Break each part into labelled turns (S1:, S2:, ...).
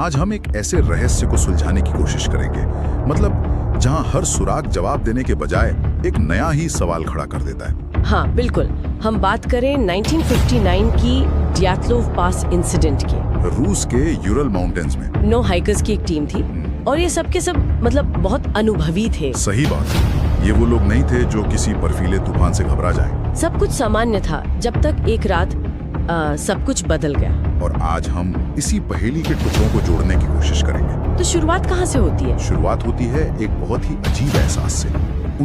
S1: आज हम एक ऐसे रहस्य को सुलझाने की कोशिश करेंगे, मतलब जहां हर सुराग जवाब देने के बजाय एक नया ही सवाल खड़ा कर देता है।
S2: हाँ बिल्कुल, हम बात करें 1959 की डियात्लोव पास इंसिडेंट की।
S1: रूस के यूरल माउंटेन्स में
S2: 9 हाइकर्स की एक टीम थी और ये सब के सब मतलब बहुत अनुभवी थे।
S1: सही बात, ये वो लोग नहीं थे जो किसी बर्फीले तूफान से घबरा जाएं।
S2: सब कुछ सामान्य था जब तक एक रात सब कुछ बदल गया।
S1: और आज हम इसी पहेली के टुकड़ों को जोड़ने की कोशिश करेंगे।
S2: तो शुरुआत कहाँ से होती है?
S1: शुरुआत होती है एक बहुत ही अजीब एहसास से।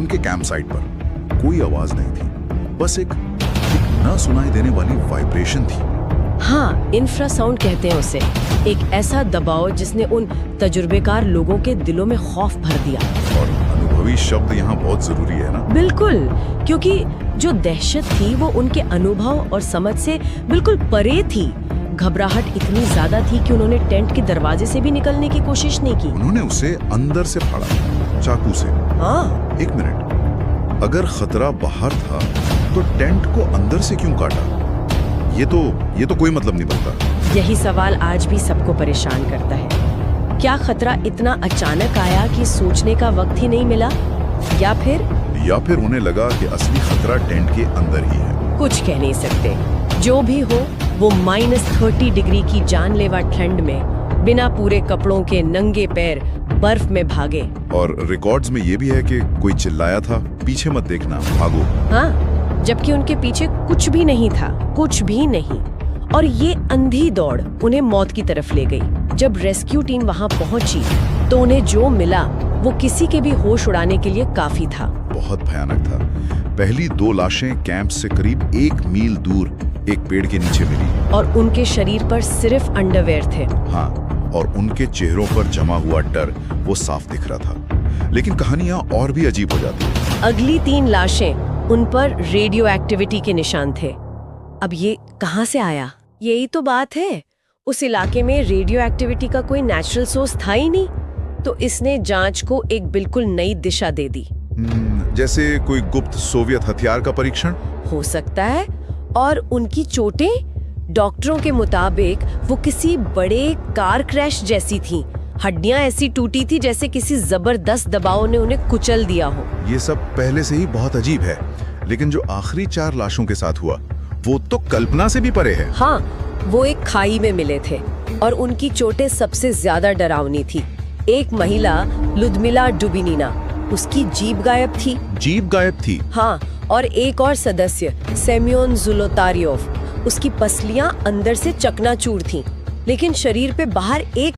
S1: उनके कैंप साइट पर कोई आवाज नहीं थी, बस एक न सुनाई देने वाली वाइब्रेशन थी।
S2: हाँ, इंफ्रासाउंड कहते हैं उसे। एक ऐसा दबाव जिसने उन तजुर्बेकार लोगों के दिलों में खौफ भर दिया।
S1: और अनुभवी शब्द यहाँ बहुत जरूरी है ना?
S2: बिल्कुल, क्योंकि जो दहशत थी वो उनके अनुभव और समझ से बिल्कुल परे थी। घबराहट इतनी ज्यादा थी कि उन्होंने टेंट के दरवाजे से भी निकलने की कोशिश नहीं की।
S1: उन्होंने उसे अंदर से फाड़ा, चाकू से।
S2: हाँ।
S1: एक मिनट, अगर खतरा बाहर था तो टेंट को अंदर से क्यों काटा? ये तो कोई मतलब नहीं बनता।
S2: यही सवाल आज भी सबको परेशान करता है। क्या खतरा इतना अचानक आया कि सोचने का वक्त ही नहीं मिला, या फिर उन्हें लगा कि असली खतरा टेंट के अंदर ही है? कुछ कह नहीं सकते। जो भी हो, वो -30 डिग्री की जानलेवा ठंड में बिना पूरे कपड़ों के नंगे पैर बर्फ में भागे।
S1: और रिकॉर्ड्स में ये भी है कि कोई चिल्लाया था, पीछे मत देखना, भागो।
S2: हाँ, जबकि उनके पीछे कुछ भी नहीं था, कुछ भी नहीं। और ये अंधी दौड़ उन्हें मौत की तरफ ले गई। जब रेस्क्यू टीम वहां पहुंची तो उन्हें जो मिला वो किसी के भी होश उड़ाने के लिए काफी था।
S1: बहुत भयानक था। पहली 2 लाशें कैंप से करीब 1 मील दूर एक पेड़ के नीचे मिली।
S2: और उनके शरीर पर सिर्फ अंडरवेयर थे।
S1: हाँ, और उनके चेहरों पर जमा हुआ डर वो साफ दिख रहा था। लेकिन कहानियां और भी अजीब हो जाती है।
S2: अगली 3 लाशें, उन पर रेडियो एक्टिविटी के निशान थे। अब ये कहाँ से आया? यही तो बात है। उस इलाके में रेडियो एक्टिविटी का कोई नेचुरल सोर्स था ही नहीं, तो इसने जांच को एक बिल्कुल नई दिशा दे दी।
S1: जैसे कोई गुप्त सोवियत हथियार का परीक्षण
S2: हो सकता है। और उनकी चोटें, डॉक्टरों के मुताबिक वो किसी बड़े कार क्रैश जैसी थीं। हड्डियां ऐसी टूटी थी जैसे किसी जबरदस्त दबाव ने उन्हें कुचल दिया हो।
S1: ये सब पहले से ही बहुत अजीब है, लेकिन जो आखिरी 4 लाशों के साथ हुआ वो तो कल्पना से भी परे है।
S2: हाँ, वो एक खाई में मिले थे और उनकी चोटें सबसे ज्यादा डरावनी थी। एक महिला, लुदमिला डुबिनिना, उसकी जीभ गायब थी।
S1: जीभ गायब थी?
S2: हाँ, और एक और सदस्य, सेमियोन जुलोतारियोव, उसकी पसलियां अंदर से चकनाचूर थीं, लेकिन शरीर पे बाहर एक